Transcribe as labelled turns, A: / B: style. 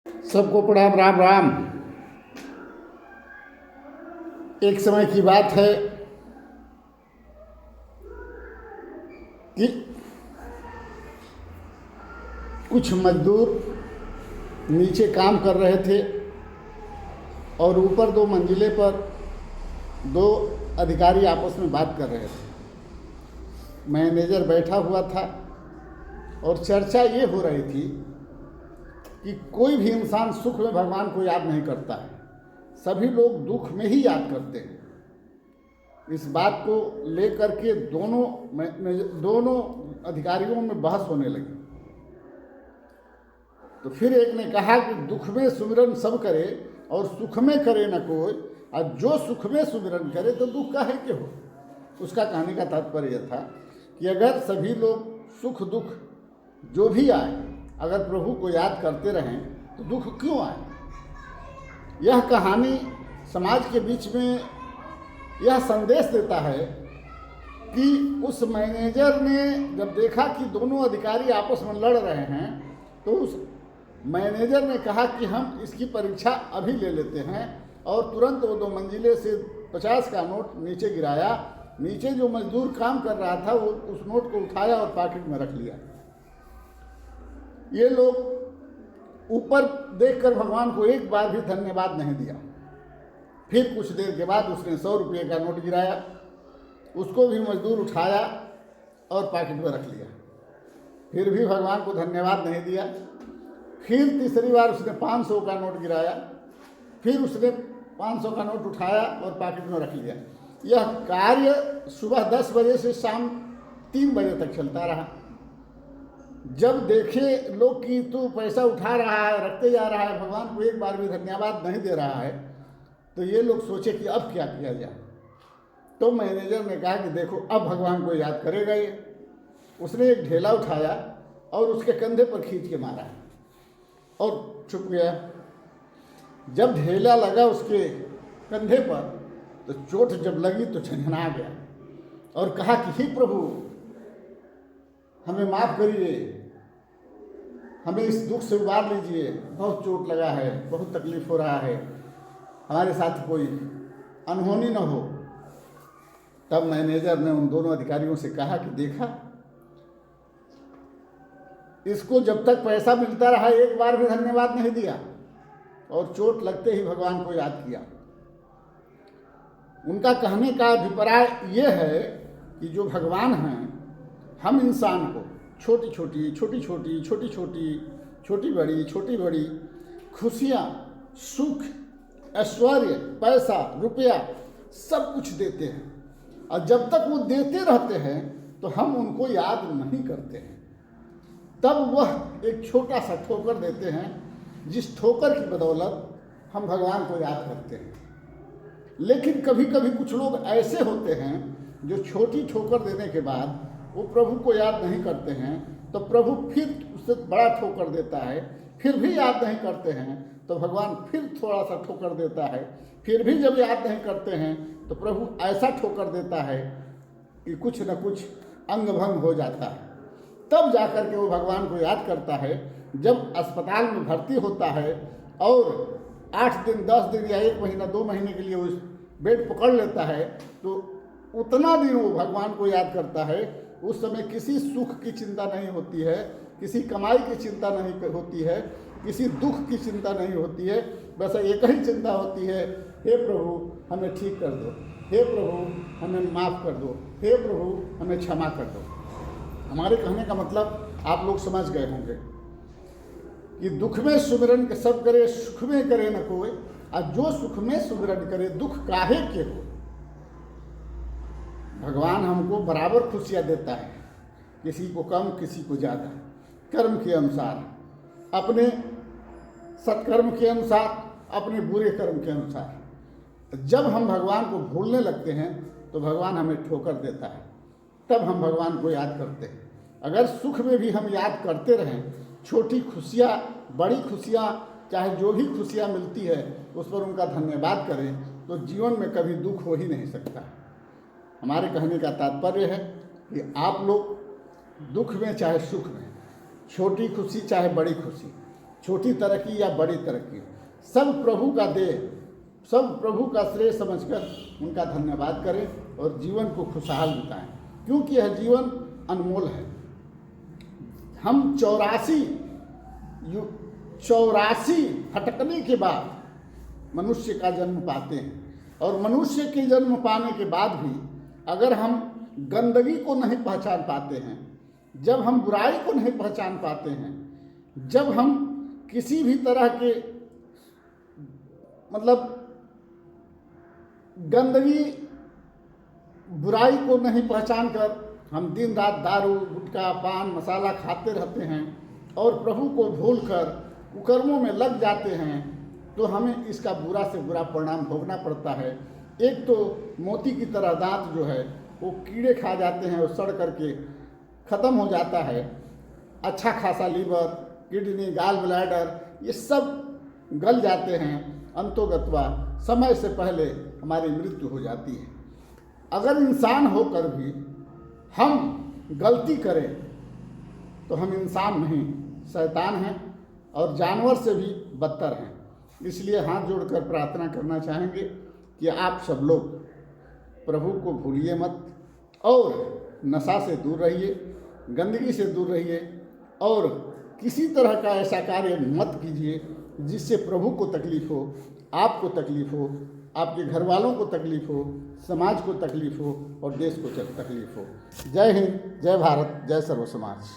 A: सबको प्रणाम। राम राम। एक समय की बात है कि कुछ मजदूर नीचे काम कर रहे थे और ऊपर 2 मंजिले पर 2 अधिकारी आपस में बात कर रहे थे। मैनेजर बैठा हुआ था और चर्चा ये हो रही थी कि कोई भी इंसान सुख में भगवान को याद नहीं करता है, सभी लोग दुख में ही याद करते हैं। इस बात को लेकर के दोनों अधिकारियों में बहस होने लगी। तो फिर एक ने कहा कि दुख में सुमिरन सब करे और सुख में करे न कोई, और जो सुख में सुमिरन करे तो दुख काहे के हो। उसका कहने का तात्पर्य यह था कि अगर सभी लोग सुख दुख जो भी आए अगर प्रभु को याद करते रहें तो दुख क्यों आए। यह कहानी समाज के बीच में यह संदेश देता है कि उस मैनेजर ने जब देखा कि दोनों अधिकारी आपस में लड़ रहे हैं तो उस मैनेजर ने कहा कि हम इसकी परीक्षा अभी ले लेते हैं, और तुरंत वो 2 मंजिले से 50 का नोट नीचे गिराया। नीचे जो मजदूर काम कर रहा था वो उस नोट को उठाया और पॉकेट में रख लिया। ये लोग ऊपर देखकर भगवान को एक बार भी धन्यवाद नहीं दिया। फिर कुछ देर के बाद उसने 100 रुपये का नोट गिराया, उसको भी मजदूर उठाया और पॉकेट में रख लिया। फिर भी भगवान को धन्यवाद नहीं दिया। फिर तीसरी बार उसने 500 का नोट गिराया, फिर उसने 500 का नोट उठाया और पॉकेट में रख लिया। यह कार्य सुबह 10 बजे से शाम 3 बजे तक चलता रहा। जब देखे लोग कि तू पैसा उठा रहा है, रखते जा रहा है, भगवान को एक बार भी धन्यवाद नहीं दे रहा है, तो ये लोग सोचे कि अब क्या किया जाए। तो मैनेजर ने कहा कि देखो अब भगवान को याद करेगा ये। उसने एक ढेला उठाया और उसके कंधे पर खींच के मारा और छुप गया। जब ढेला लगा उसके कंधे पर तो चोट जब लगी तो झंझना गया और कहा कि हे प्रभु हमें माफ़ करिए, हमें इस दुख से उबार लीजिए, बहुत चोट लगा है, बहुत तकलीफ हो रहा है, हमारे साथ कोई अनहोनी न हो। तब मैनेजर ने उन दोनों अधिकारियों से कहा कि देखा, इसको जब तक पैसा मिलता रहा एक बार भी धन्यवाद नहीं दिया और चोट लगते ही भगवान को याद किया। उनका कहने का अभिप्राय ये है कि जो भगवान हैं, हम इंसान को छोटी छोटी बड़ी खुशियाँ, सुख, ऐश्वर्य, पैसा, रुपया सब कुछ देते हैं, और जब तक वो देते रहते हैं तो हम उनको याद नहीं करते हैं। तब वह एक छोटा सा ठोकर देते हैं, जिस ठोकर की बदौलत हम भगवान को याद करते हैं। लेकिन कभी कभी कुछ लोग ऐसे होते हैं जो छोटी ठोकर देने के बाद वो प्रभु को याद नहीं करते हैं, तो प्रभु फिर उससे बड़ा ठोकर देता है, फिर भी याद नहीं करते हैं तो भगवान फिर थोड़ा सा ठोकर देता है, फिर भी जब याद नहीं करते हैं तो प्रभु ऐसा ठोकर देता है कि कुछ न कुछ अंग भंग हो जाता है। तब जाकर के वो भगवान को याद करता है। जब अस्पताल में भर्ती होता है और 8 दिन 10 दिन या 1 महीना 2 महीने के लिए उस बेड पकड़ लेता है, तो उतना दिन वो भगवान को याद करता है। उस समय किसी सुख की चिंता नहीं होती है, किसी कमाई की चिंता नहीं होती है, किसी दुख की चिंता नहीं होती है। बस एक ही चिंता होती है, हे प्रभु हमें ठीक कर दो, हे प्रभु हमें माफ़ कर दो, हे प्रभु हमें क्षमा कर दो। हमारे कहने का मतलब आप लोग समझ गए होंगे कि दुख में सुमिरन के सब करे, सुख में करे न कोई, और जो सुख में सुमिरन करे दुख काहे के हो। भगवान हमको बराबर खुशियाँ देता है, किसी को कम किसी को ज़्यादा, कर्म के अनुसार, अपने सत्कर्म के अनुसार, अपने बुरे कर्म के अनुसार। जब हम भगवान को भूलने लगते हैं तो भगवान हमें ठोकर देता है, तब हम भगवान को याद करते हैं। अगर सुख में भी हम याद करते रहें, छोटी खुशियाँ, बड़ी खुशियाँ, चाहे जो भी खुशियाँ मिलती है उस पर उनका धन्यवाद करें, तो जीवन में कभी दुख हो ही नहीं सकता। हमारे कहने का तात्पर्य है कि आप लोग दुख में चाहे सुख में, छोटी खुशी चाहे बड़ी खुशी, छोटी तरक्की या बड़ी तरक्की, सब प्रभु का देह, सब प्रभु का श्रेय समझकर उनका धन्यवाद करें और जीवन को खुशहाल बिताएं, क्योंकि यह जीवन अनमोल है। हम 84 फटकने के बाद मनुष्य का जन्म पाते हैं, और मनुष्य के जन्म पाने के बाद भी अगर हम गंदगी को नहीं पहचान पाते हैं, जब हम बुराई को नहीं पहचान पाते हैं, जब हम किसी भी तरह के मतलब गंदगी बुराई को नहीं पहचान कर हम दिन रात दारू गुटखा पान मसाला खाते रहते हैं और प्रभु को भूलकर कुकर्मों में लग जाते हैं, तो हमें इसका बुरा से बुरा परिणाम भोगना पड़ता है। एक तो मोती की तरह दांत जो है वो कीड़े खा जाते हैं और सड़ करके ख़त्म हो जाता है। अच्छा खासा लीवर, किडनी, गाल ब्लैडर ये सब गल जाते हैं। अंतोगत्वा समय से पहले हमारी मृत्यु हो जाती है। अगर इंसान होकर भी हम गलती करें तो हम इंसान नहीं, शैतान हैं और जानवर से भी बदतर हैं। इसलिए हाथ जोड़कर प्रार्थना करना चाहेंगे कि आप सब लोग प्रभु को भूलिए मत और नशा से दूर रहिए, गंदगी से दूर रहिए और किसी तरह का ऐसा कार्य मत कीजिए जिससे प्रभु को तकलीफ हो, आपको तकलीफ हो, आपके घर वालों को तकलीफ हो, समाज को तकलीफ हो और देश को तकलीफ हो। जय हिंद, जय भारत, जय सर्व समाज।